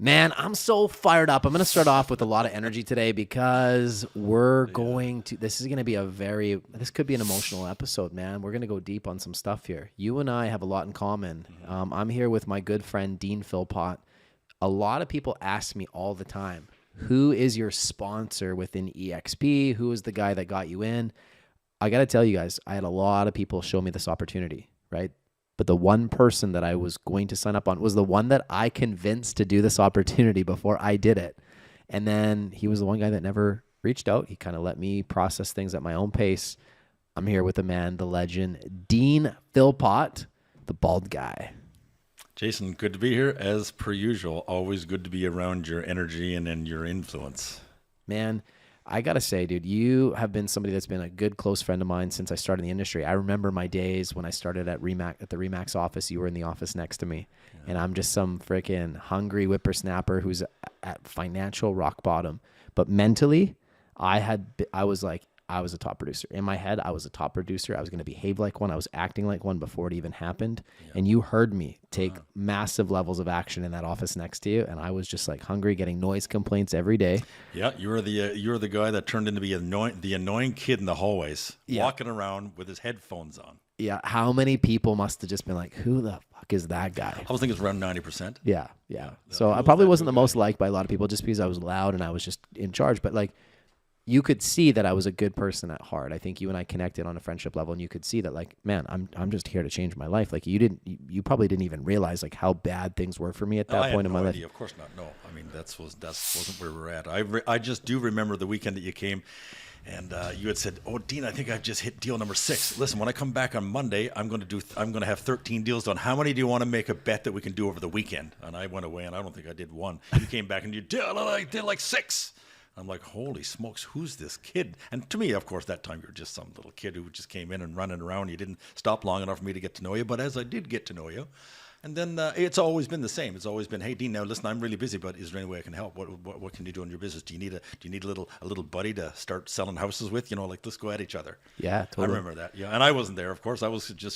Man, I'm so fired up. I'm going to start off with a lot of energy today because this is going to be this could be an emotional episode, man. We're going to go deep on some stuff here. You and I have a lot in common. I'm here with my good friend, Dean Philpott. A lot of people ask me all the time, who is your sponsor within EXP? Who is the guy that got you in? I got to tell you guys, I had a lot of people show me this opportunity, right? But the one person that I was going to sign up on was the one that I convinced to do this opportunity before I did it. And then he was the one guy that never reached out. He kind of let me process things at my own pace. I'm here with the man, the legend, Dean Philpott, the bald guy. Jason, good to be here as per usual. Always good to be around your energy and your influence. Man, I got to say, dude, you have been somebody that's been a good close friend of mine since I started in the industry. I remember my days when I started at the Remax office. You were in the office next to me. Yeah. And I'm just some freaking hungry whippersnapper who's at financial rock bottom. But mentally, I was a top producer. In my head, I was a top producer. I was going to behave like one. I was acting like one before it even happened. Yeah. And you heard me take massive levels of action in that office next to you. And I was just like hungry, getting noise complaints every day. Yeah, you were the guy that turned into be the annoying kid in the hallways, walking around with his headphones on. Yeah, how many people must have just been like, who the fuck is that guy? I was thinking it's around 90%. Yeah. So I probably wasn't the most liked by a lot of people just because I was loud and I was just in charge. But like, you could see that I was a good person at heart. I think you and I connected on a friendship level, and you could see that, like, man, I'm just here to change my life. Like, you probably didn't even realize like how bad things were for me at that point in my life. Of course not. No, I mean that wasn't where we're at. I just do remember the weekend that you came, and you had said, "Oh, Dean, I think I've just hit deal number 6. Listen, when I come back on Monday, I'm going to have 13 deals done. How many do you want to make a bet that we can do over the weekend?" And I went away, and I don't think I did one. You came back and you did like 6. I'm like, holy smokes, who's this kid? And to me, of course, that time you were just some little kid who just came in and running around. You didn't stop long enough for me to get to know you. But as I did get to know you, and then it's always been the same. It's always been, hey, Dean, now listen, I'm really busy, but is there any way I can help? What can you do in your business? Do you need a little buddy to start selling houses with? Like, let's go at each other. Yeah, totally. I remember that. Yeah, and I wasn't there, of course.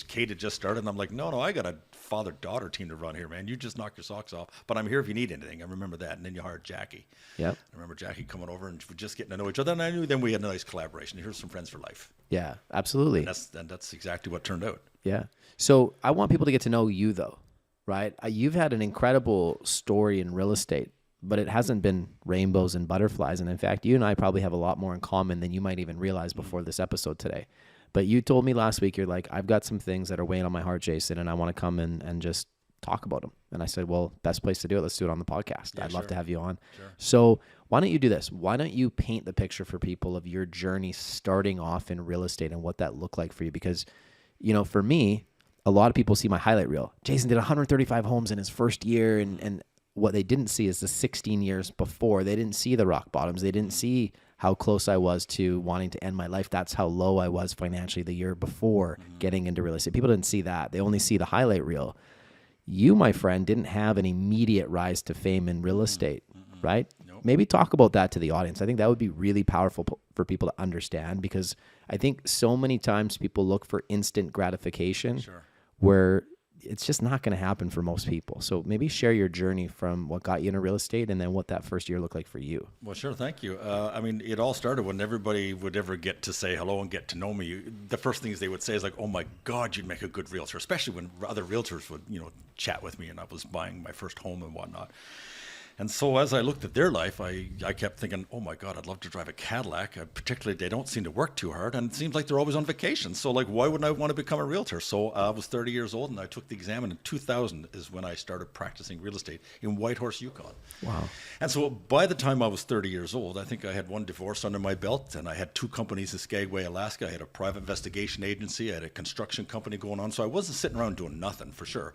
Kate had just started, and I'm like, no, I got a father-daughter team to run here, man. You just knock your socks off. But I'm here if you need anything. I remember that. And then you hired Jackie. Yeah. I remember Jackie coming over and just getting to know each other. And I knew then we had a nice collaboration. Here's some friends for life. Yeah, absolutely. And that's exactly what turned out. Yeah. So I want people to get to know you, though, right? You've had an incredible story in real estate, but it hasn't been rainbows and butterflies. And in fact, you and I probably have a lot more in common than you might even realize before this episode today. But you told me last week, you're like, I've got some things that are weighing on my heart, Jason, and I want to come and just talk about them. And I said, well, best place to do it. Let's do it on the podcast. Yeah, I'd love to have you on. Sure. So why don't you do this? Why don't you paint the picture for people of your journey starting off in real estate and what that looked like for you? Because, for me, a lot of people see my highlight reel. Jason did 135 homes in his first year. And what they didn't see is the 16 years before. They didn't see the rock bottoms. They didn't see how close I was to wanting to end my life. That's how low I was financially the year before getting into real estate. People didn't see that. They only see the highlight reel. You, my friend, didn't have an immediate rise to fame in real estate, right? Nope. Maybe talk about that to the audience. I think that would be really powerful for people to understand, because I think so many times people look for instant gratification where it's just not going to happen for most people. So maybe share your journey from what got you into real estate and then what that first year looked like for you. Well, sure. Thank you. It all started when everybody would ever get to say hello and get to know me. The first things they would say is like, oh my God, you'd make a good realtor, especially when other realtors would, chat with me and I was buying my first home and whatnot. And so as I looked at their life, I kept thinking, oh my God, I'd love to drive a Cadillac. Particularly, they don't seem to work too hard, and it seems like they're always on vacation. So like, why wouldn't I want to become a realtor? So I was 30 years old, and I took the exam, and in 2000 is when I started practicing real estate in Whitehorse, Yukon. Wow. And so by the time I was 30 years old, I think I had one divorce under my belt, and I had 2 companies in Skagway, Alaska. I had a private investigation agency. I had a construction company going on. So I wasn't sitting around doing nothing, for sure.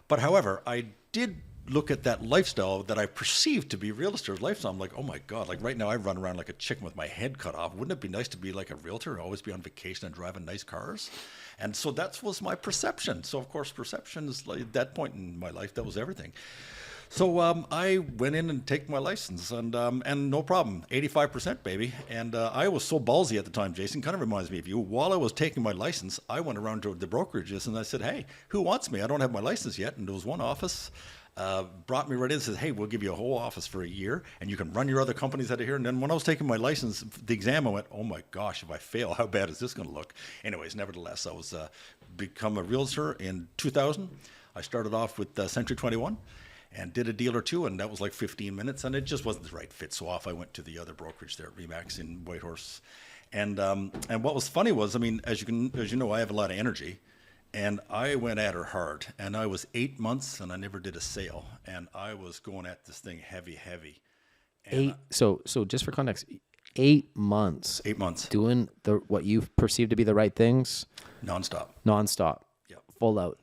But however, I did look at that lifestyle that I perceived to be real estate lifestyle. I'm like, oh my God, like right now I run around like a chicken with my head cut off. Wouldn't it be nice to be like a realtor, always be on vacation and driving nice cars? And so that was my perception. So of course, perception is like, at that point in my life, that was everything. So I went in and take my license, and no problem, 85%, baby. And I was so ballsy at the time, Jason, kind of reminds me of you. While I was taking my license, I went around to the brokerages and I said, hey, who wants me? I don't have my license yet. And there was one office, brought me right in and said, hey, we'll give you a whole office for a year and you can run your other companies out of here. And then when I was taking my license, the exam, I went, oh my gosh, if I fail, how bad is this going to look? Anyways, nevertheless, I was become a realtor in 2000. I started off with Century 21 and did a deal or two, and that was like 15 minutes, and it just wasn't the right fit. So off I went to the other brokerage there at Remax in Whitehorse. And what was funny was, I mean, as you know, I have a lot of energy. And I went at her hard, and I was 8 months, and I never did a sale, and I was going at this thing heavy. And So just for context, 8 months. 8 months. Doing what you perceive to be the right things. Nonstop. Yep. Full out.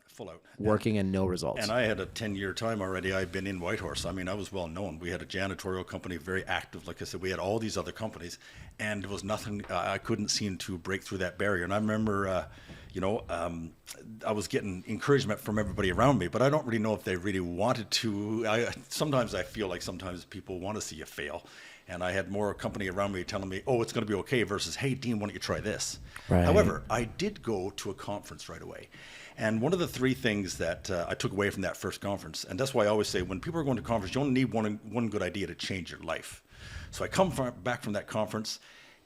Working and no results. And I had a 10-year time already. I'd been in Whitehorse. I mean, I was well known. We had a janitorial company, very active. Like I said, we had all these other companies, and there was nothing. I couldn't seem to break through that barrier. And I remember, I was getting encouragement from everybody around me, but I don't really know if they really wanted to. Sometimes I feel like sometimes people want to see you fail. And I had more company around me telling me, oh, it's going to be okay, versus, hey, Dean, why don't you try this? Right. However, I did go to a conference right away. And one of the three things that I took away from that first conference, and that's why I always say when people are going to conference, you only need one good idea to change your life. So I come back from that conference,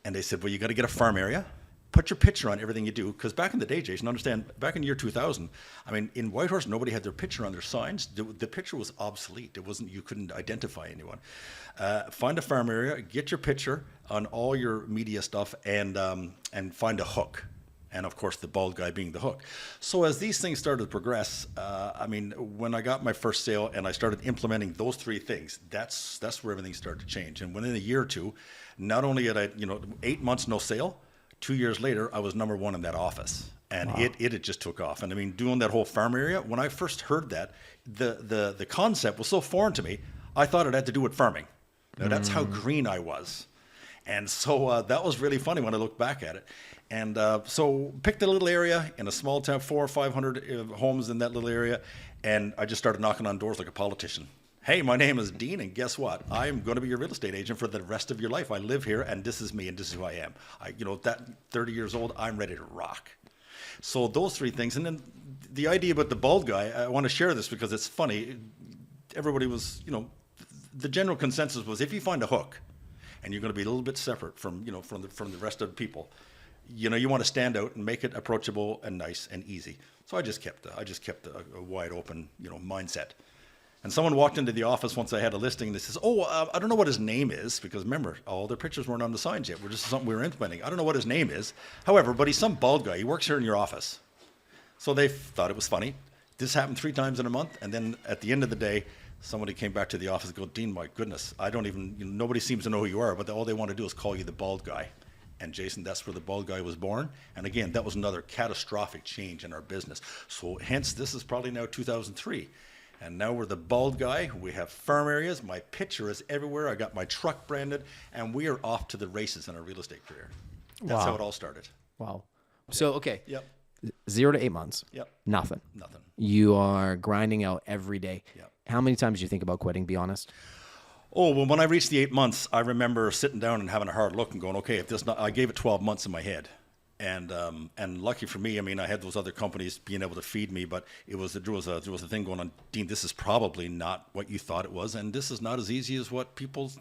and they said, well, you got to get a farm area. Put your picture on everything you do, because back in the day, Jason, understand, back in the year 2000, I mean, in Whitehorse, nobody had their picture on their signs. The picture was obsolete. It wasn't, you couldn't identify anyone. Find a farm area, get your picture on all your media stuff, and find a hook. And of course, the bald guy being the hook. So as these things started to progress, I mean, when I got my first sale and I started implementing those three things, that's where everything started to change. And within a year or two, not only had I, 8 months no sale, 2 years later, I was number one in that office. And wow. it just took off. And I mean, doing that whole farm area, when I first heard that, the concept was so foreign to me, I thought it had to do with farming. Now, that's how green I was. And so that was really funny when I look back at it. And so picked a little area in a small town, 400 or 500 homes in that little area. And I just started knocking on doors like a politician. Hey, my name is Dean, and guess what? I'm going to be your real estate agent for the rest of your life. I live here, and this is me, and this is who I am. That 30 years old, I'm ready to rock. So those three things. And then the idea about the bald guy, I want to share this because it's funny. Everybody was, the general consensus was if you find a hook, and you're going to be a little bit separate from the rest of the people, you want to stand out and make it approachable and nice and easy. So I just kept a wide open, mindset. And someone walked into the office once I had a listing. They says, I don't know what his name is, because remember, all their pictures weren't on the signs yet. We're just something we were implementing. I don't know what his name is. However, but he's some bald guy. He works here in your office. So they thought it was funny. This happened 3 times in a month. And then at the end of the day, somebody came back to the office and go, Dean, my goodness, nobody seems to know who you are, but all they want to do is call you the bald guy. And Jason, that's where the bald guy was born. And again, that was another catastrophic change in our business. So hence, this is probably now 2003. And now we're the bald guy. We have farm areas. My picture is everywhere. I got my truck branded, and we are off to the races in our real estate career. That's how it all started. Wow. So, okay. Yep. 0 to 8 months. Yep. Nothing. Nothing. You are grinding out every day. Yep. How many times did you think about quitting? Be honest. Oh, well, when I reached the 8 months, I remember sitting down and having a hard look and going, okay, I gave it 12 months in my head. And lucky for me, I mean, I had those other companies being able to feed me, but there was a thing going on, Dean, this is probably not what you thought it was, and this is not as easy as what people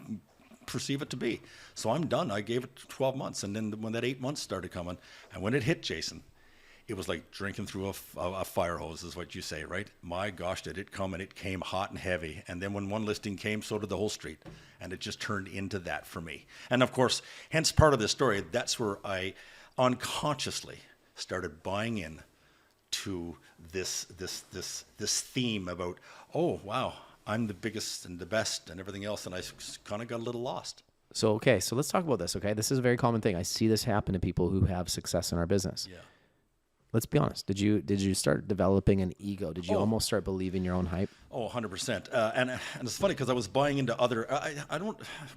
perceive it to be. So I'm done. I gave it 12 months. And then when that 8 months started coming, and when it hit, Jason, it was like drinking through a fire hose, is what you say, right? My gosh, did it come, and it came hot and heavy. And then when one listing came, so did the whole street. And it just turned into that for me. And of course, hence part of this story, that's where I unconsciously started buying in to this theme about, oh, wow, I'm the biggest and the best and everything else. And I kind of got a little lost. So let's talk about this, okay? This is a very common thing. I see this happen to people who have success in our business. Yeah. Let's be honest. Did you start developing an ego? Did you almost start believing your own hype? Oh, 100%. And it's funny because I was buying into other.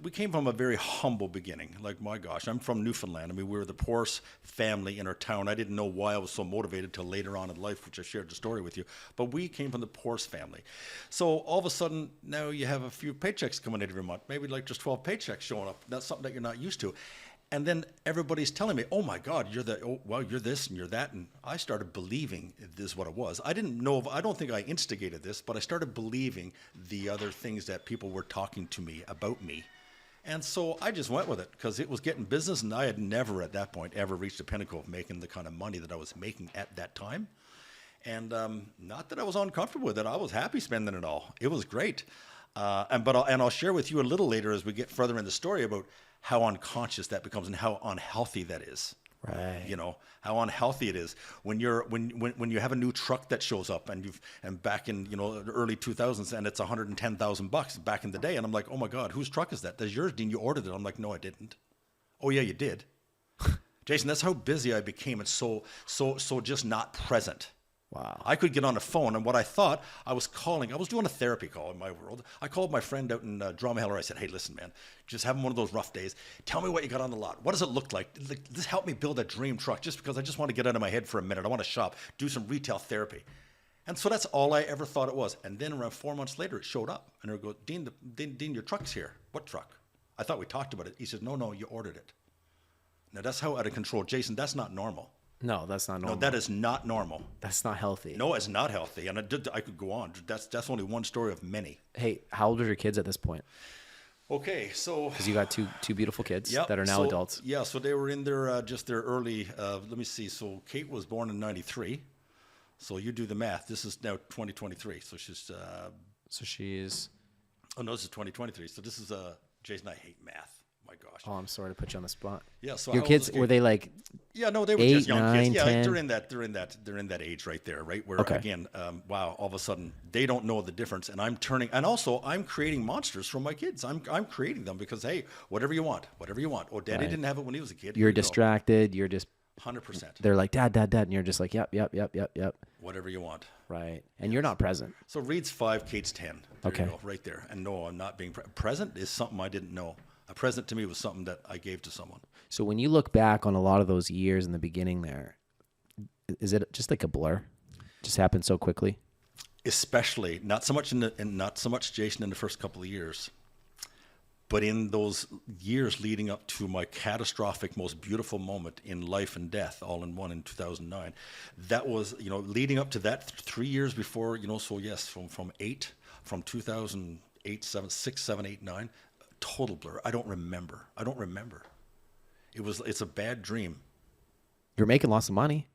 We came from a very humble beginning. Like, my gosh, I'm from Newfoundland. I mean, we were the poorest family in our town. I didn't know why I was so motivated till later on in life, which I shared the story with you. But we came from the poorest family. So all of a sudden, now you have a few paychecks coming in every month. Maybe like just 12 paychecks showing up. That's something that you're not used to. And then everybody's telling me, "Oh my God, you're this and you're that." And I started believing this is what it was. I don't think I instigated this, but I started believing the other things that people were talking to me about me. And so I just went with it because it was getting business, and I had never at that point ever reached the pinnacle of making the kind of money that I was making at that time. And not that I was uncomfortable with it. I was happy spending it all. It was great. I'll share with you a little later as we get further in the story about how unconscious that becomes and how unhealthy that is. Right. You know, how unhealthy it is when you have a new truck that shows up and back in, the early 2000s, and it's $110,000 back in the day. And I'm like, oh my God, whose truck is that? That's yours, Dean. You ordered it. I'm like, no, I didn't. Oh yeah, you did. Jason, that's how busy I became and so just not present. Wow. I could get on the phone, and what I thought, I was doing a therapy call in my world. I called my friend out in Drumheller. I said, hey, listen, man, just having one of those rough days. Tell me what you got on the lot. What does it look like? Just help me build a dream truck just because I just want to get out of my head for a minute. I want to shop, do some retail therapy. And so that's all I ever thought it was. And then around 4 months later, it showed up. And I go, Dean, your truck's here. What truck? I thought we talked about it. He says, no, you ordered it. Now, that's how out of control. Jason, that's not normal. No, that's not normal. No, that is not normal. That's not healthy. No, it's not healthy. And I could go on. That's only one story of many. Hey, how old are your kids at this point? Okay, so... Because you got two beautiful kids that are now adults. Yeah, so they were in their early... let me see. So Kate was born in 93. So you do the math. This is now 2023. So she's... so she's... Oh, no, this is 2023. So this is... Jason, I hate math. My gosh. Oh, I'm sorry to put you on the spot. Yeah. So your kids, were they like? Yeah, no, they were 8, just young 9, kids. Yeah, 10? they're in that age right there, right? Where again, wow, all of a sudden they don't know the difference, and I'm creating monsters from my kids. I'm creating them because hey, whatever you want. Oh, Daddy didn't have it when he was a kid. You're distracted. You're just 100%. They're like Dad, and you're just like yep. Whatever you want. Right, and you're not present. So Reed's 5, Kate's 10. There Okay. you go, right there. And no, I'm not being present. Is something I didn't know. A present to me was something that I gave to someone. So when you look back on a lot of those years in the beginning there, is it just like a blur? Just happened so quickly? Especially, not so much Jason in the first couple of years, but in those years leading up to my catastrophic, most beautiful moment in life and death, all in one in 2009. That was, leading up to that 3 years before, so yes, from 2008, 6, 7, 8, 9, total blur. I don't remember. It's a bad dream. You're making lots of money,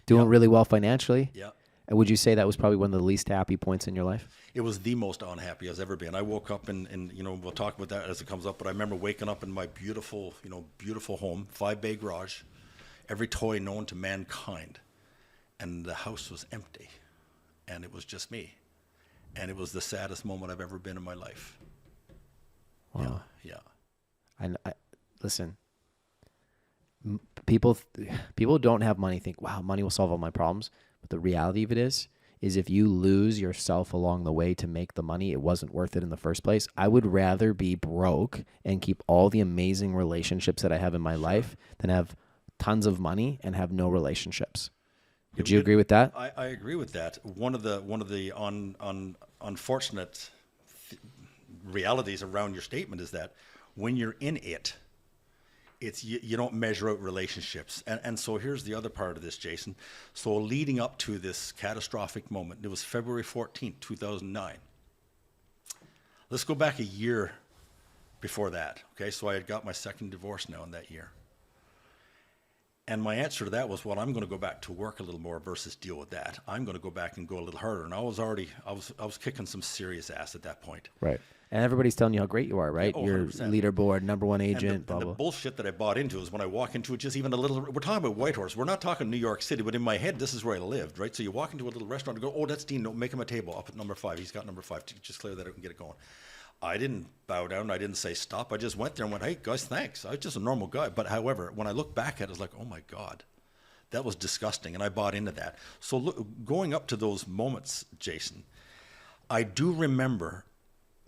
doing really well financially. Yeah. And would you say that was probably one of the least happy points in your life? It was the most unhappy I've ever been. I woke up and we'll talk about that as it comes up, but I remember waking up in my beautiful home, 5-bay garage, every toy known to mankind, and the house was empty, and it was just me. And it was the saddest moment I've ever been in my life. Wow. Yeah. I listen. People don't have money think, wow, money will solve all my problems. But the reality of it is if you lose yourself along the way to make the money, it wasn't worth it in the first place. I would rather be broke and keep all the amazing relationships that I have in my life than have tons of money and have no relationships. Would you agree with that? I agree with that. One of the unfortunate realities around your statement is that when you're in it, it's you don't measure out relationships. And so here's the other part of this, Jason. So leading up to this catastrophic moment, it was February 14th, 2009. Let's go back a year before that. Okay, so I had got my second divorce now in that year. And my answer to that was, well, I'm going to go back to work a little more versus deal with that. I'm going to go back and go a little harder. And I was kicking some serious ass at that point. Right. And everybody's telling you how great you are, right? Oh, You're 100%. leaderboard, number one agent, blah, and the blah. bullshit that I bought into is when I walk into it, just even a little, we're talking about Whitehorse. We're not talking New York City, but in my head, this is where I lived, right? So you walk into a little restaurant and go, oh, that's Dean. No, make him a table up at number 5. He's got number 5. Just clear that out and get it going. I didn't bow down. I didn't say stop. I just went there and went, hey, guys, thanks. I was just a normal guy. But however, when I look back at it, I was like, oh, my God. That was disgusting, and I bought into that. So look, going up to those moments, Jason, I do remember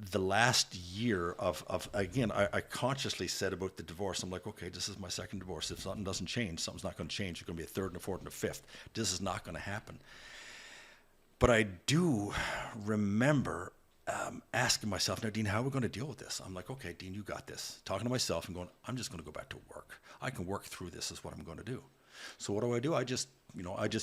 the last year of again, I consciously said about the divorce, I'm like, okay, this is my second divorce. If something doesn't change, something's not going to change. It's going to be a third and a fourth and a fifth. This is not going to happen. But I do remember asking myself, now, Dean, how are we going to deal with this? I'm like, okay, Dean, you got this. Talking to myself and going, I'm just going to go back to work. I can work through this is what I'm going to do. So what do? I just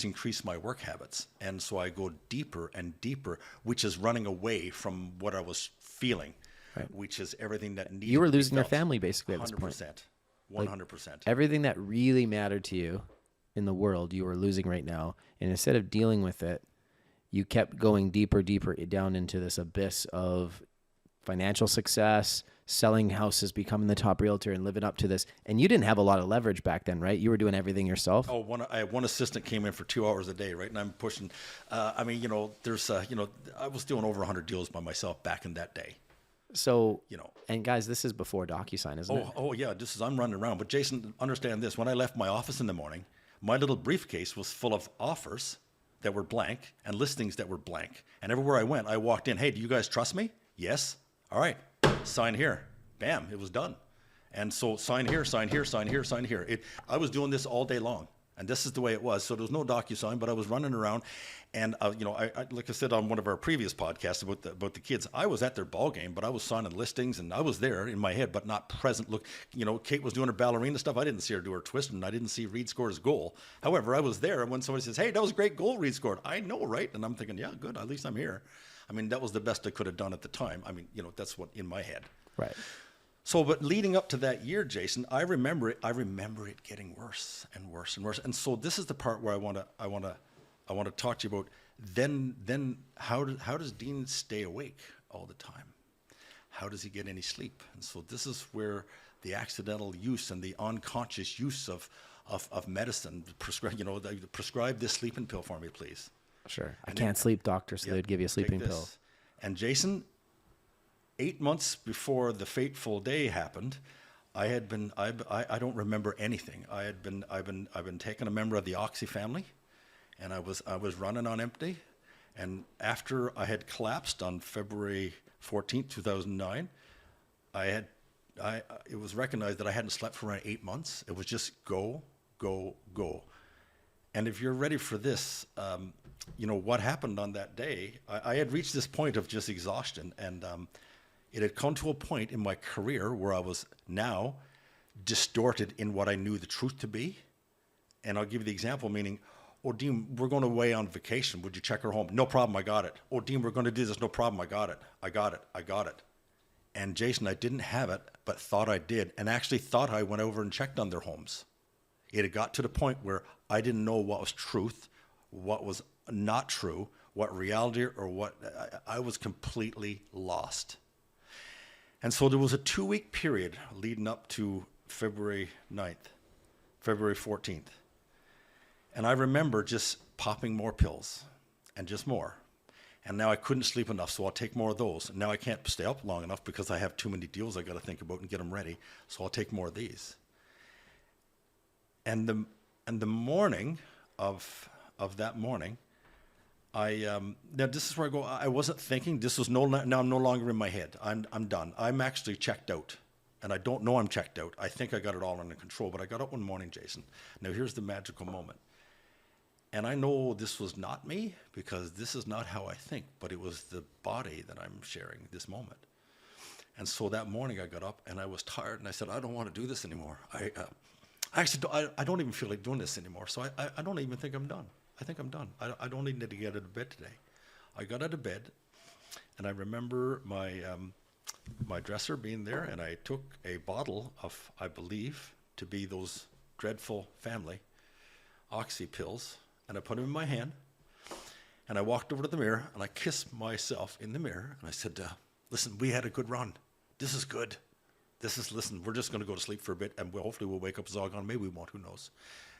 increase my work habits. And so I go deeper and deeper, which is running away from what I was feeling, right, which is everything that needed. You were losing your family basically at this 100%, point. 100%. Everything that really mattered to you in the world, you were losing right now. And instead of dealing with it, you kept going deeper down into this abyss of financial success, selling houses, becoming the top realtor, and living up to this. And you didn't have a lot of leverage back then, right? You were doing everything yourself. Oh, one assistant came in for 2 hours a day, right? And I'm pushing. I was doing over 100 deals by myself back in that day. So, and guys, this is before DocuSign, isn't it? Oh yeah, I'm running around. But Jason, understand this: when I left my office in the morning, my little briefcase was full of offers that were blank and listings that were blank. And everywhere I went, I walked in. Hey, do you guys trust me? Yes. All right. Sign here. Bam. It was done. And so sign here, sign here, sign here, sign here. I was doing this all day long. And this is the way it was. So there was no DocuSign, but I was running around. And, I like I said on one of our previous podcasts about the kids, I was at their ball game, but I was signing listings and I was there in my head, but not present. Look, Kate was doing her ballerina stuff. I didn't see her do her twist, and I didn't see Reed score his goal. However, I was there. And when somebody says, hey, that was a great goal Reed scored, I know, right? And I'm thinking, yeah, good. At least I'm here. I mean, that was the best I could have done at the time. I mean, that's what in my head. Right. So, but leading up to that year, Jason, I remember it getting worse and worse and worse. And so this is the part where I want to talk to you about then how does Dean stay awake all the time? How does he get any sleep? And so this is where the accidental use and the unconscious use of medicine, prescribe this sleeping pill for me, please. Sure. I can't sleep, doctor, so they'd give you a sleeping pill. And Jason, 8 months before the fateful day happened, I don't remember anything. I've been taking a member of the Oxy family, and I was running on empty. And after I had collapsed on February 14th, 2009, it was recognized that I hadn't slept for around 8 months. It was just go, go, go. And if you're ready for this, what happened on that day, I had reached this point of just exhaustion, and it had come to a point in my career where I was now distorted in what I knew the truth to be. And I'll give you the example, meaning, oh, Dean, we're going away on vacation. Would you check our home? No problem, I got it. Oh, Dean, we're going to do this. No problem, I got it. And Jason, I didn't have it, but thought I did, and actually thought I went over and checked on their homes. It had got to the point where I didn't know what was truth, what was not true, what reality, or what I was completely lost. And so there was a 2-week period leading up to February 9th, February 14th. And I remember just popping more pills and just more. And now I couldn't sleep enough, so I'll take more of those. And now I can't stay up long enough because I have too many deals I got to think about and get them ready, so I'll take more of these. And the morning of that morning, now this is where I go. I wasn't thinking. Now I'm no longer in my head. I'm done. I'm actually checked out, and I don't know I'm checked out. I think I got it all under control. But I got up one morning, Jason. Now here's the magical moment, and I know this was not me because this is not how I think. But it was the body that I'm sharing this moment. And so that morning I got up and I was tired, and I said, I don't want to do this anymore. I don't even feel like doing this anymore. So I don't even think I'm done. I think I'm done. I don't need to get out of bed today. I got out of bed, and I remember my dresser being there, and I took a bottle of, I believe, to be those dreadful family Oxy pills, and I put them in my hand, and I walked over to the mirror, and I kissed myself in the mirror, and I said, listen, we had a good run. This is good. Listen, we're just going to go to sleep for a bit, and hopefully we'll wake up as all gone. Maybe we won't, who knows.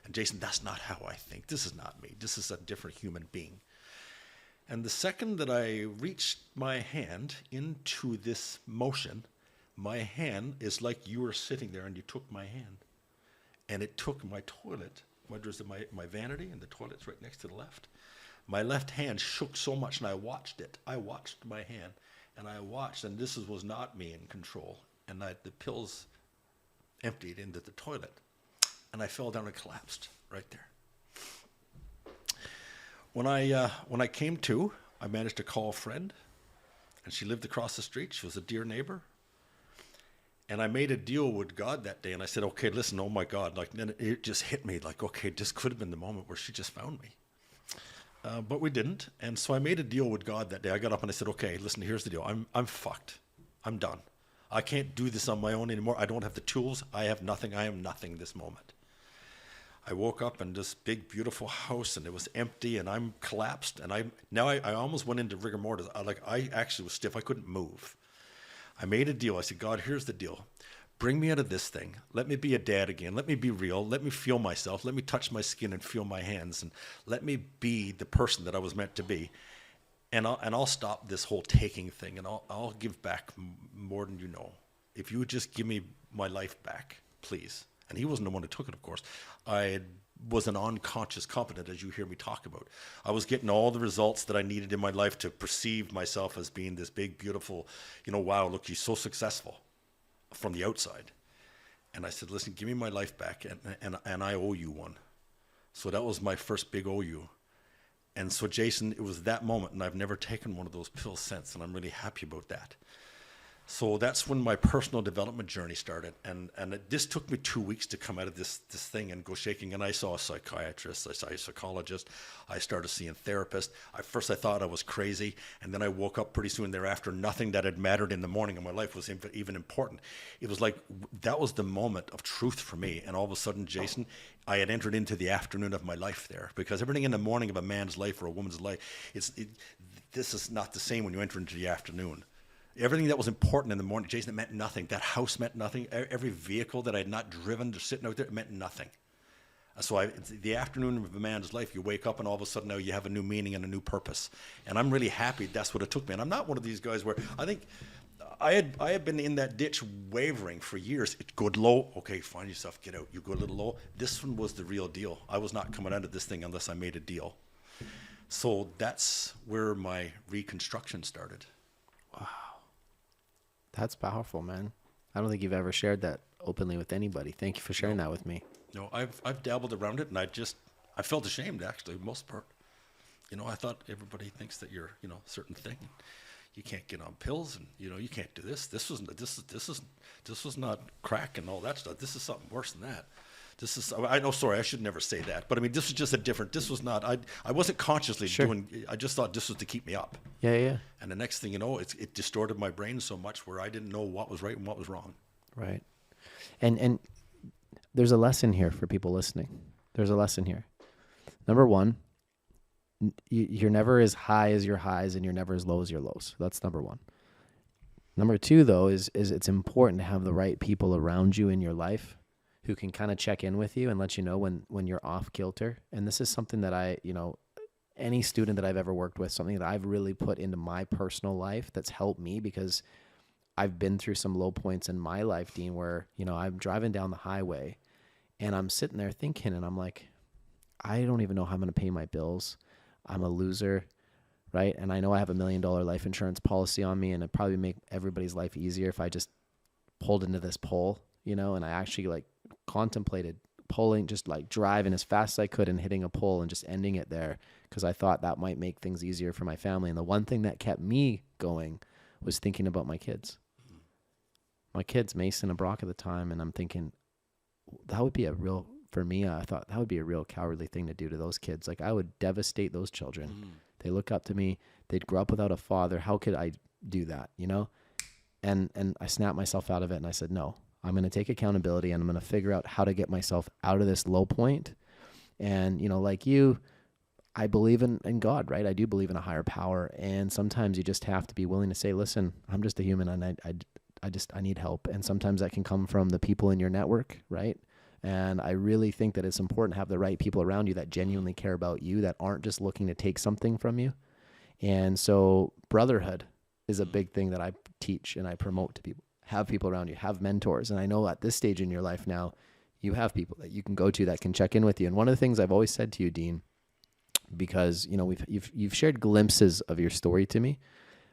And Jason, that's not how I think. This is not me. This is a different human being. And the second that I reached my hand into this motion, my hand is like you were sitting there and you took my hand. And it took my toilet, my vanity, and the toilet's right next to the left. My left hand shook so much, and I watched it. I watched my hand, and this was not me in control. And the pills emptied into the toilet. And I fell down and collapsed right there. When I came to, I managed to call a friend and she lived across the street. She was a dear neighbor. And I made a deal with God that day, and I said, okay, listen, oh my God, like, then it just hit me, like, okay, this could have been the moment where she just found me. But we didn't. And so I made a deal with God that day. I got up and I said, okay, listen, here's the deal. I'm fucked. I'm done. I can't do this on my own anymore. I don't have the tools. I have nothing. I am nothing this moment. I woke up in this big, beautiful house, and it was empty, and I'm collapsed. And I almost went into rigor mortis. I actually was stiff. I couldn't move. I made a deal. I said, God, here's the deal. Bring me out of this thing. Let me be a dad again. Let me be real. Let me feel myself. Let me touch my skin and feel my hands. And let me be the person that I was meant to be. And I'll stop this whole taking thing, and I'll give back more than you know. If you would just give me my life back, please. And he wasn't the one who took it, of course. I was an unconscious competent, as you hear me talk about. I was getting all the results that I needed in my life to perceive myself as being this big, beautiful, wow, look, he's so successful from the outside. And I said, listen, give me my life back, and I owe you one. So that was my first big owe you. And so, Jason, it was that moment, and I've never taken one of those pills since, and I'm really happy about that. So that's when my personal development journey started. And this took me 2 weeks to come out of this thing and go shaking. And I saw a psychiatrist, I saw a psychologist, I started seeing therapists. First I thought I was crazy, and then I woke up pretty soon thereafter. Nothing that had mattered in the morning in my life was even important. It was like, that was the moment of truth for me. And all of a sudden, Jason, I had entered into the afternoon of my life there, because everything in the morning of a man's life or a woman's life, this is not the same when you enter into the afternoon. Everything that was important in the morning, Jason, it meant nothing. That house meant nothing. Every vehicle that I had not driven, just sitting out there, it meant nothing. So the afternoon of a man's life, you wake up and all of a sudden now you have a new meaning and a new purpose. And I'm really happy that's what it took me. And I'm not one of these guys where I think I had been in that ditch wavering for years. It go low, okay, find yourself, get out. You go a little low. This one was the real deal. I was not coming out of this thing unless I made a deal. So that's where my reconstruction started. Wow. That's powerful, man. I don't think you've ever shared that openly with anybody. Thank you for sharing that with me. No, I've dabbled around it, and I felt ashamed, actually, most part. I thought everybody thinks that you're, certain thing. You can't get on pills, and you can't do this. This was not crack and all that stuff. This is something worse than that. I should never say that. But I mean, this was just this was not, I wasn't consciously doing, I just thought this was to keep me up. Yeah. And the next thing you know, it distorted my brain so much where I didn't know what was right and what was wrong. Right. And there's a lesson here for people listening. There's a lesson here. Number one, you're never as high as your highs, and you're never as low as your lows. That's number one. Number two, though, is it's important to have the right people around you in your life who can kind of check in with you and let you know when you're off kilter. And this is something that any student that I've ever worked with, something that I've really put into my personal life that's helped me, because I've been through some low points in my life, Dean, where, I'm driving down the highway and I'm sitting there thinking, and I'm like, I don't even know how I'm going to pay my bills. I'm a loser, right? And I know I have $1 million life insurance policy on me, and it'd probably make everybody's life easier if I just pulled into this pole, and I actually contemplated pulling, just driving as fast as I could and hitting a pole and just ending it there, because I thought that might make things easier for my family. And the one thing that kept me going was thinking about my kids. My kids, Mason and Brock at the time, and I'm thinking, that would be for me, I thought that would be a real cowardly thing to do to those kids. I would devastate those children. They look up to me. They'd grow up without a father. How could I do that, And I snapped myself out of it, and I said, no, I'm going to take accountability, and I'm going to figure out how to get myself out of this low point. And, like you, I believe in God, right? I do believe in a higher power. And sometimes you just have to be willing to say, listen, I'm just a human, and I need help. And sometimes that can come from the people in your network, right? And I really think that it's important to have the right people around you that genuinely care about you, that aren't just looking to take something from you. And so brotherhood is a big thing that I teach and I promote to people. Have people around you, have mentors. And I know at this stage in your life now, you have people that you can go to that can check in with you. And one of the things I've always said to you, Dean, because, you've shared glimpses of your story to me,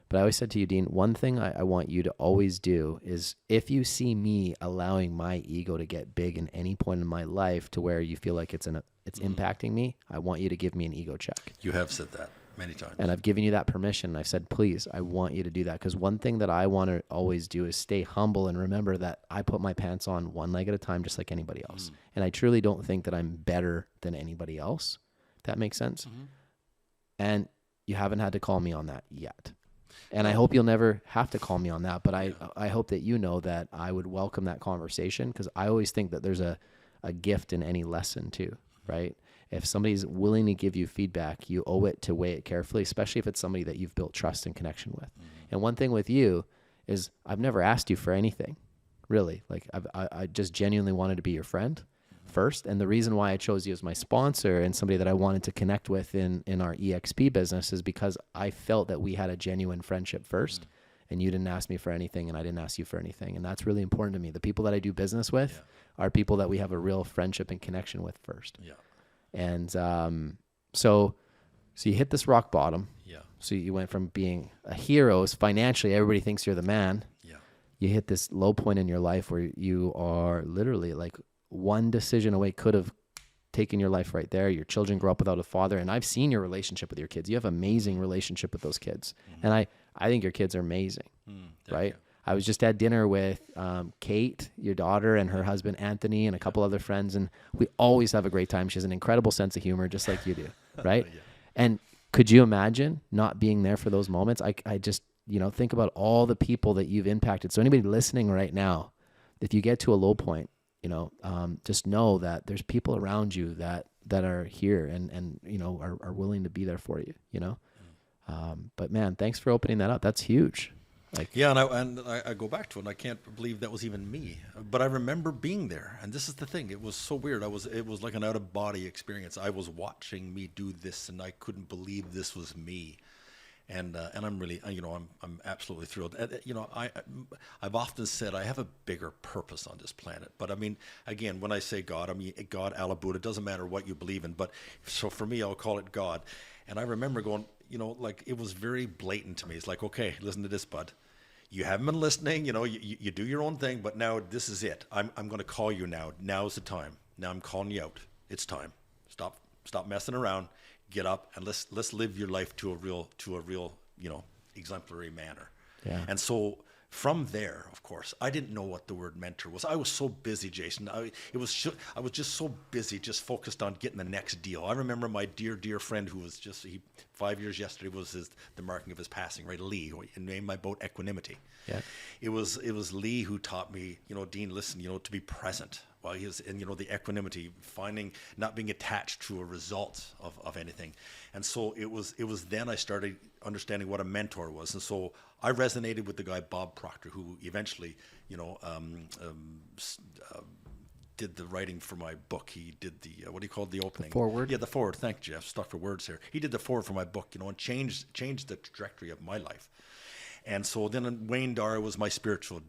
but I always said to you, Dean, one thing I want you to always do is, if you see me allowing my ego to get big in any point in my life to where you feel like it's impacting me, I want you to give me an ego check. You have said that. Many times. And I've given you that permission. And I've said, please, I want you to do that. Because one thing that I want to always do is stay humble and remember that I put my pants on one leg at a time, just like anybody else. And I truly don't think that I'm better than anybody else. If that makes sense. And you haven't had to call me on that yet. And I hope you'll never have to call me on that. But I hope that you know that I would welcome that conversation, because I always think that there's a gift in any lesson too, right? If somebody's willing to give you feedback, you owe it to weigh it carefully, especially if it's somebody that you've built trust and connection with. And one thing with you is I've never asked you for anything, really. Like I just genuinely wanted to be your friend first. And the reason why I chose you as my sponsor and somebody that I wanted to connect with in our EXP business is because I felt that we had a genuine friendship first. And you didn't ask me for anything and I didn't ask you for anything. And that's really important to me. The people that I do business with are people that we have a real friendship and connection with first. Yeah. And so you hit this rock bottom. Yeah. So you went from being a hero, financially, everybody thinks you're the man. Yeah. You hit this low point in your life where you are literally like one decision away, could have taken your life right there. Your children grow up without a father. And I've seen your relationship with your kids. You have an amazing relationship with those kids. And I think your kids are amazing, right? You. I was just at dinner with Kate, your daughter, and her husband, Anthony, and a couple other friends. And we always have a great time. She has an incredible sense of humor, just like you do, right? And could you imagine not being there for those moments? I just, think about all the people that you've impacted. So anybody listening right now, if you get to a low point, just know that there's people around you that are here and are willing to be there for you, But man, thanks for opening that up. That's huge. And I go back to it, and I can't believe that was even me. But I remember being there, and this is the thing. It was so weird. It was like an out of body experience. I was watching me do this, and I couldn't believe this was me. And I'm really, I'm absolutely thrilled. I've often said I have a bigger purpose on this planet. But I mean, again, when I say God, I mean God, Allah, Buddha. It doesn't matter what you believe in. But so for me, I'll call it God. And I remember going, like it was very blatant to me. It's like, okay, listen to this, bud. You haven't been listening. You do your own thing. But now this is it. I'm going to call you now. Now's the time. Now I'm calling you out. It's time. Stop messing around. Get up and let's live your life to a real exemplary manner. Yeah. And so from there, of course, I didn't know what the word mentor was. I was so busy, Jason. I was just so busy, just focused on getting the next deal. I remember my dear friend who was 5 years yesterday was the marking of his passing, right? Lee, who named my boat Equanimity. Yeah. It was Lee who taught me, Dean, listen, to be present. While he was in, the equanimity, not being attached to a result of anything. And so it was then I started understanding what a mentor was. And so I resonated with the guy, Bob Proctor, who eventually, did the writing for my book. He did the, what do you call the opening? The foreword? Yeah, the foreword. Thank you, Jeff. Stuck for words here. He did the foreword for my book, and changed the trajectory of my life. And so then Wayne Dara was my spiritual,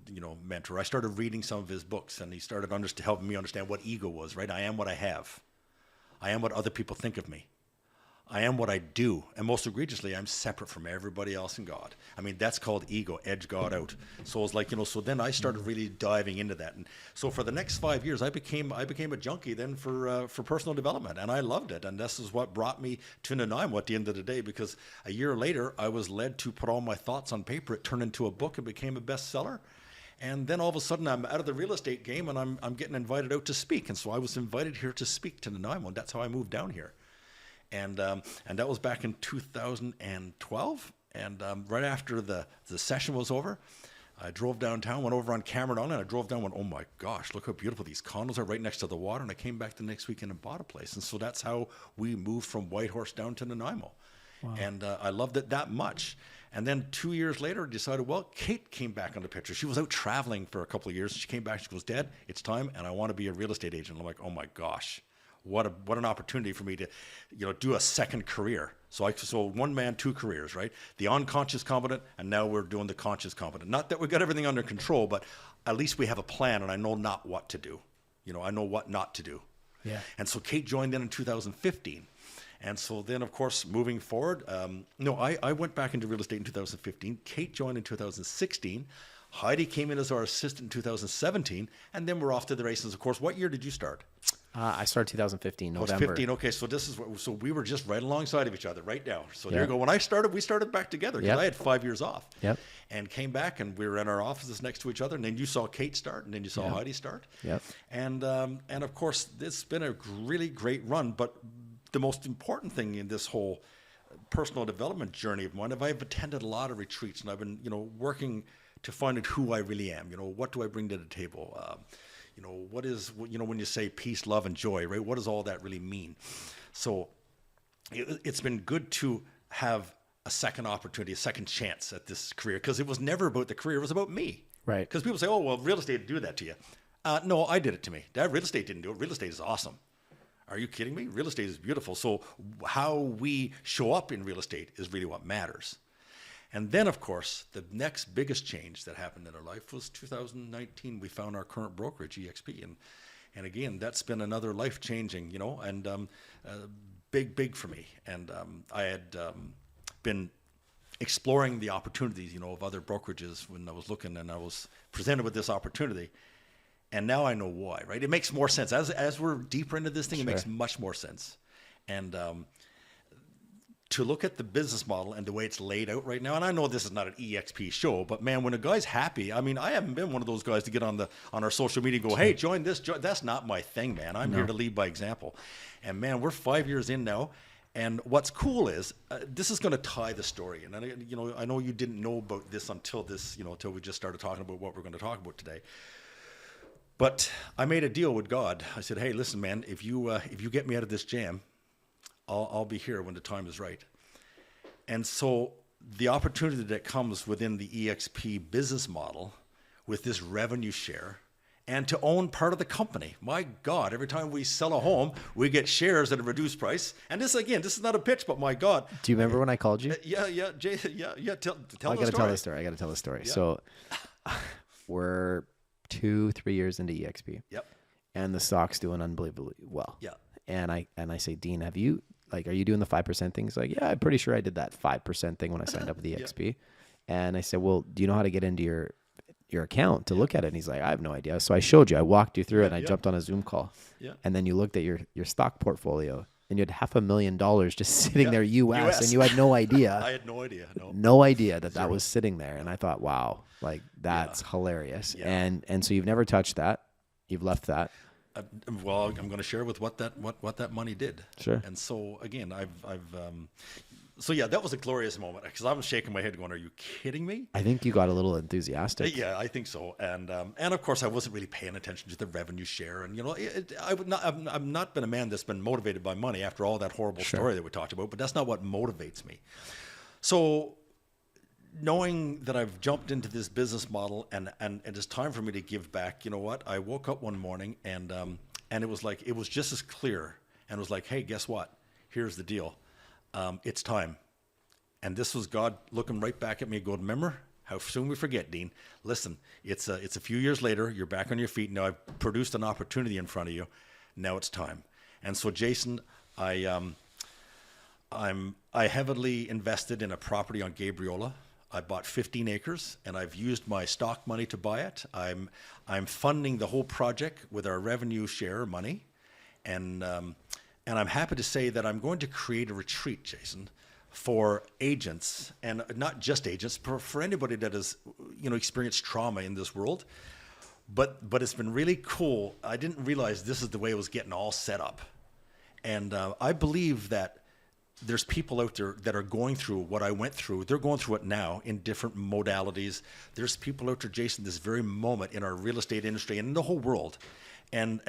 mentor. I started reading some of his books, and he started helping me understand what ego was, right? I am what I have. I am what other people think of me. I am what I do. And most egregiously, I'm separate from everybody else in God. I mean, that's called ego, edge God out. So it's like, so then I started really diving into that. And so for the next 5 years, I became a junkie then for personal development. And I loved it. And this is what brought me to Nanaimo at the end of the day, because a year later, I was led to put all my thoughts on paper. It turned into a book and became a bestseller. And then all of a sudden, I'm out of the real estate game, and I'm getting invited out to speak. And so I was invited here to speak to Nanaimo, and that's how I moved down here. And that was back in 2012. And right after the session was over, I drove downtown, went over on Cameron Island, and I drove down and went, oh my gosh, look how beautiful these condos are right next to the water. And I came back the next weekend and bought a place. And so that's how we moved from Whitehorse down to Nanaimo. Wow. And I loved it that much. And then 2 years later, decided, well, Kate came back on the picture. She was out traveling for a couple of years. She came back, she goes, Dad, it's time, and I want to be a real estate agent. I'm like, oh my gosh. What an opportunity for me to, do a second career. So one man, two careers, right? The unconscious competent, and now we're doing the conscious competent. Not that we've got everything under control, but at least we have a plan, and I know not what to do. I know what not to do. Yeah. And so Kate joined in 2015. And so then, of course, moving forward, I went back into real estate in 2015. Kate joined in 2016. Heidi came in as our assistant in 2017, and then we're off to the races. Of course, what year did you start? I started 2015, Oh, it's November. 15. Okay, so this is what, so we were just right alongside of each other right now. So there Yeah. you go. When I started, we started back together because Yep. I had 5 years off. Yep. And came back, and we were in our offices next to each other. And then you saw Kate start, and then you saw Yep. Heidi start. Yep. And of course, it's been a really great run. But the most important thing in this whole personal development journey of mine, I've attended a lot of retreats, and I've been, working to find out who I really am. What do I bring to the table? What is, when you say peace, love, and joy, right? What does all that really mean? So it's been good to have a second opportunity, a second chance at this career, because it was never about the career, it was about me. Right. Because people say, oh, well, real estate did do that to you. No, I did it to me. That real estate didn't do it. Real estate is awesome. Are you kidding me? Real estate is beautiful. So how we show up in real estate is really what matters. And then, of course, the next biggest change that happened in our life was 2019. We found our current brokerage, EXP. And again, that's been another life-changing, and big for me. And I had been exploring the opportunities, of other brokerages when I was looking, and I was presented with this opportunity. And now I know why, right? It makes more sense. As we're deeper into this thing, Sure. It makes much more sense. And to look at the business model and the way it's laid out right now, and I know this is not an EXP show, but man, when a guy's happy, I mean, I haven't been one of those guys to get on our social media and go, hey, join this. That's not my thing, man. I'm here to lead by example. And man, we're 5 years in now. And what's cool is this is going to tie the story. And I know you didn't know about this until until we just started talking about what we're going to talk about today. But I made a deal with God. I said, hey, listen, man, if you get me out of this jam, I'll be here when the time is right. And so the opportunity that comes within the EXP business model with this revenue share and to own part of the company. My God, every time we sell a home, we get shares at a reduced price. And this is not a pitch, but my God. Do you remember when I called you? Yeah, Jason, yeah. Tell I the got to tell the story. story. I got to tell the story. Yeah. So we're 2-3 years into EXP. Yep. And the stock's doing unbelievably well. Yeah. And I say, Dean, are you doing the 5% thing? He's like, yeah, I'm pretty sure I did that 5% thing when I signed up with EXP. And I said, well, do you know how to get into your account to look at it? And he's like, I have no idea. So I showed you, I walked you through it, and I jumped on a Zoom call. Yeah. And then you looked at your stock portfolio, and you had $500,000 just sitting there US, and you had no idea. I had no idea. No. No idea that was sitting there. And I thought, wow, like that's hilarious. Yeah. And so you've never touched that. You've left that. Well, I'm going to share with what that money did. Sure. And so again, so yeah, that was a glorious moment because I was shaking my head, going, "Are you kidding me?" I think you got a little enthusiastic. Yeah, I think so. And of course, I wasn't really paying attention to the revenue share. And I've not been a man that's been motivated by money after all that horrible story that we talked about. But that's not what motivates me. So, knowing that I've jumped into this business model and it's time for me to give back, you know what? I woke up one morning and it was just as clear, and it was like, hey, guess what? Here's the deal. It's time. And this was God looking right back at me going, remember how soon we forget, Dean. Listen, it's a few years later. You're back on your feet. Now I've produced an opportunity in front of you. Now it's time. And so, Jason, I heavily invested in a property on Gabriola. I bought 15 acres, and I've used my stock money to buy it. I'm funding the whole project with our revenue share money, and I'm happy to say that I'm going to create a retreat, Jason, for agents, and not just agents, for anybody that has experienced trauma in this world. But it's been really cool. I didn't realize this is the way it was getting all set up, and I believe that there's people out there that are going through what I went through. They're going through it now in different modalities. There's people out there, Jason, this very moment in our real estate industry and in the whole world. And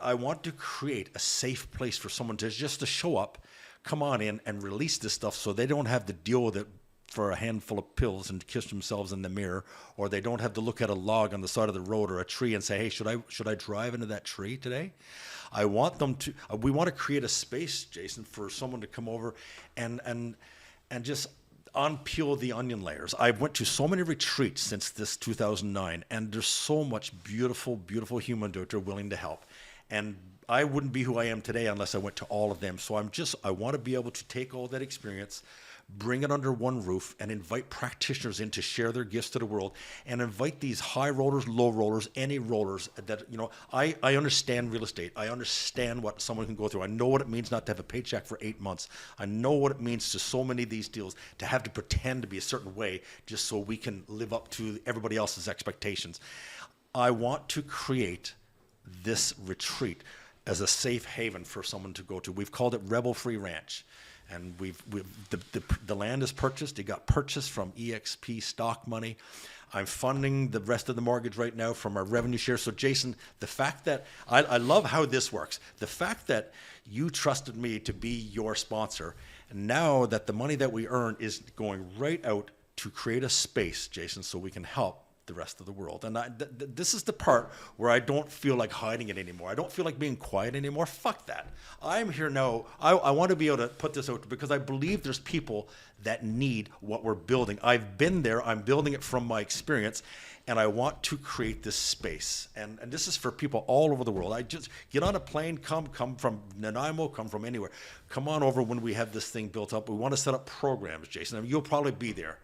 I want to create a safe place for someone to just to show up, come on in and release this stuff so they don't have to deal with it for a handful of pills and kiss themselves in the mirror, or they don't have to look at a log on the side of the road or a tree and say, hey, should I drive into that tree today? I want them to, we want to create a space, Jason, for someone to come over and just unpeel the onion layers. I went to so many retreats since this 2009, and there's so much beautiful, beautiful humans out there willing to help. And I wouldn't be who I am today unless I went to all of them. So I want to be able to take all that experience, bring it under one roof, and invite practitioners in to share their gifts to the world, and invite these high rollers, low rollers, any rollers that, I understand real estate. I understand what someone can go through. I know what it means not to have a paycheck for 8 months. I know what it means to so many of these deals to have to pretend to be a certain way just so we can live up to everybody else's expectations. I want to create this retreat as a safe haven for someone to go to. We've called it Rebel Free Ranch. And the land is purchased. It got purchased from EXP stock money. I'm funding the rest of the mortgage right now from our revenue share. So Jason, the fact that I love how this works. The fact that you trusted me to be your sponsor, and now that the money that we earn is going right out to create a space, Jason, so we can help the rest of the world. And this is the part where I don't feel like hiding it anymore. I don't feel like being quiet anymore. Fuck that. I'm here now. I want to be able to put this out because I believe there's people that need what we're building. I've been there. I'm building it from my experience, and I want to create this space. And this is for people all over the world. I just get on a plane, come from Nanaimo, come from anywhere. Come on over when we have this thing built up. We want to set up programs, Jason. I mean, you'll probably be there,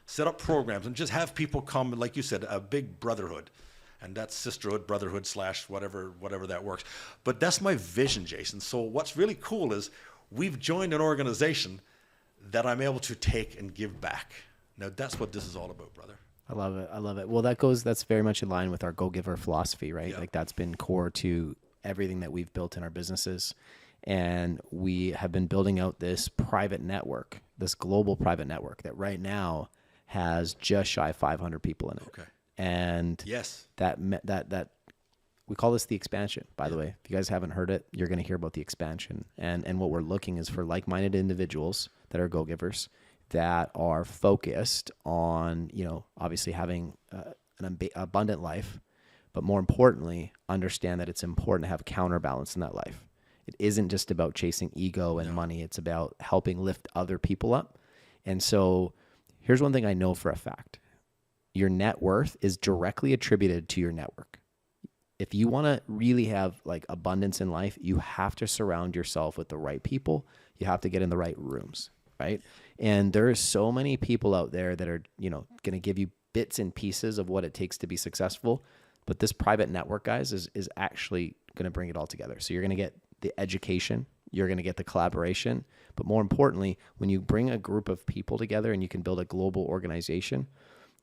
set up programs and just have people come, like you said, a big brotherhood. And that's sisterhood, brotherhood / whatever that works. But that's my vision, Jason. So what's really cool is we've joined an organization that I'm able to take and give back. Now that's what this is all about, brother. I love it. Well, that's very much in line with our go-giver philosophy, right? Yeah. Like that's been core to everything that we've built in our businesses. And we have been building out this private network, this global private network that right now has just shy of 500 people in it. Okay. And yes, that we call this the expansion, by the way. If you guys haven't heard it, you're going to hear about the expansion. And what we're looking is for like-minded individuals that are go-givers that are focused on, obviously having an abundant life, but more importantly, understand that it's important to have a counterbalance in that life. It isn't just about chasing ego and money. It's about helping lift other people up. And so here's one thing I know for a fact. Your net worth is directly attributed to your network. If you want to really have like abundance in life, you have to surround yourself with the right people. You have to get in the right rooms, right? And there are so many people out there that are, going to give you bits and pieces of what it takes to be successful. But this private network, guys, is actually going to bring it all together. So you're going to get the education, you're going to get the collaboration, but more importantly, when you bring a group of people together and you can build a global organization,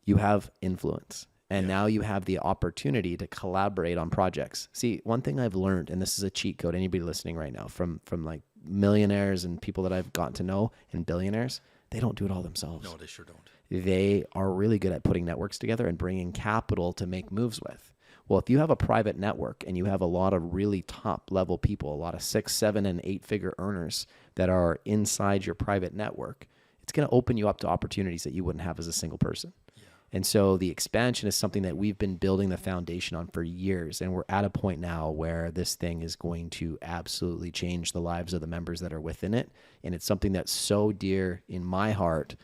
you have influence. And now you have the opportunity to collaborate on projects. See, one thing I've learned, and this is a cheat code, anybody listening right now, from like millionaires and people that I've gotten to know and billionaires, they don't do it all themselves. No, they sure don't. They are really good at putting networks together and bringing capital to make moves with. Well, if you have a private network and you have a lot of really top level people, a lot of 6, 7, and 8 figure earners that are inside your private network, it's going to open you up to opportunities that you wouldn't have as a single person. Yeah. And so the expansion is something that we've been building the foundation on for years. And we're at a point now where this thing is going to absolutely change the lives of the members that are within it. And it's something that's so dear in my heart.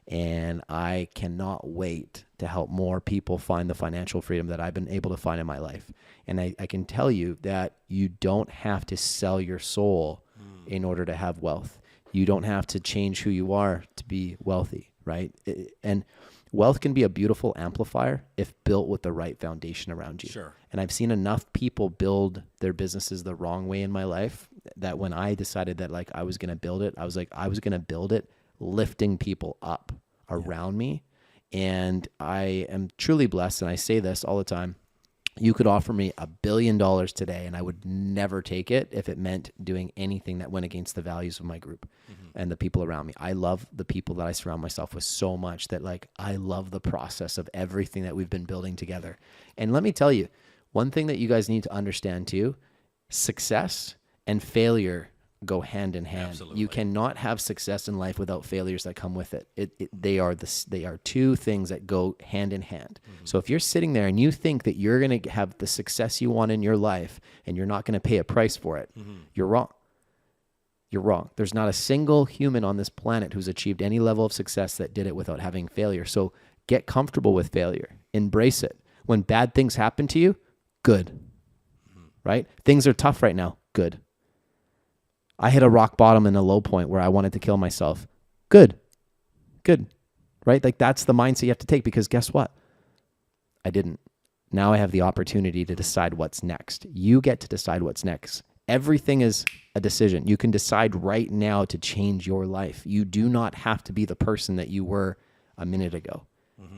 And I cannot wait to help more people find the financial freedom that I've been able to find in my life. And I can tell you that you don't have to sell your soul in order to have wealth. You don't have to change who you are to be wealthy, right? And wealth can be a beautiful amplifier if built with the right foundation around you. Sure. And I've seen enough people build their businesses the wrong way in my life that when I decided that like I was going to build it, I was going to build it lifting people up around me. And I am truly blessed. And I say this all the time. You could offer me $1 billion today and I would never take it if it meant doing anything that went against the values of my group and the people around me. I love the people that I surround myself with so much that like, I love the process of everything that we've been building together. And let me tell you, one thing that you guys need to understand too, success and failure go hand in hand. Absolutely. You cannot have success in life without failures that come with it. They are two things that go hand in hand. So if you're sitting there and you think that you're going to have the success you want in your life and you're not going to pay a price for it, you're wrong. You're wrong. There's not a single human on this planet who's achieved any level of success that did it without having failure. So get comfortable with failure. Embrace it. When bad things happen to you, good. Right? Things are tough right now. Good. I hit a rock bottom and a low point where I wanted to kill myself. Good. Good. Right? Like that's the mindset you have to take, because guess what? I didn't. Now I have the opportunity to decide what's next. You get to decide what's next. Everything is a decision. You can decide right now to change your life. You do not have to be the person that you were a minute ago.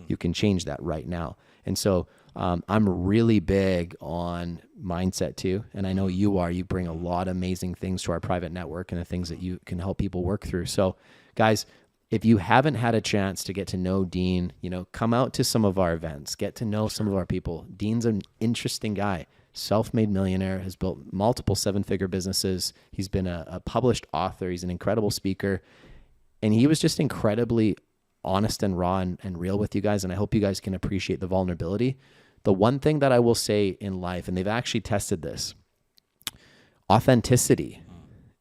You can change that right now. And so I'm really big on mindset too. And I know you are. You bring a lot of amazing things to our private network and the things that you can help people work through. So guys, if you haven't had a chance to get to know Dean, come out to some of our events, get to know some of our people. Dean's an interesting guy, self-made millionaire, has built multiple 7-figure businesses. He's been a published author. He's an incredible speaker. And he was just incredibly honest and raw and real with you guys. And I hope you guys can appreciate the vulnerability. The one thing that I will say in life, and they've actually tested this, authenticity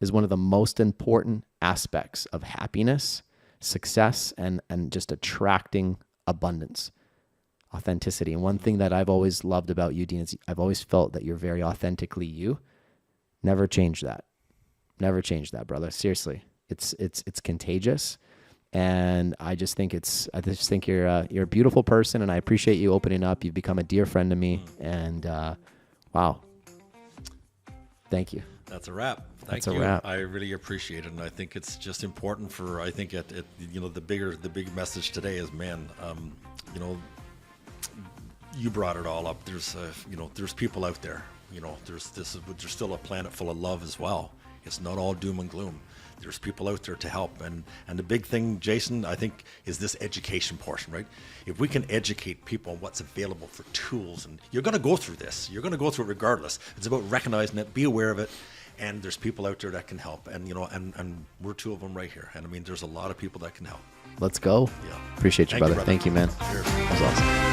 is one of the most important aspects of happiness, success, and just attracting abundance. Authenticity. And one thing that I've always loved about you, Dean, is I've always felt that you're very authentically you. Never change that. Never change that, brother. Seriously. It's contagious. And I just think you're a beautiful person, and I appreciate you opening up. You've become a dear friend to me, and wow. Thank you. That's a wrap. Thank you. I really appreciate it, and I think it's just important for. I think the big message today is, man, you brought it all up. There's people out there. There's still a planet full of love as well. It's not all doom and gloom. There's people out there to help. And the big thing, Jason, I think, is this education portion, right? If we can educate people on what's available for tools, and you're going to go through this. You're going to go through it regardless. It's about recognizing it, be aware of it, and there's people out there that can help. And, and we're two of them right here. And I mean, there's a lot of people that can help. Let's go. Yeah. Appreciate you, brother. Thank you, man. Cheers. That was awesome.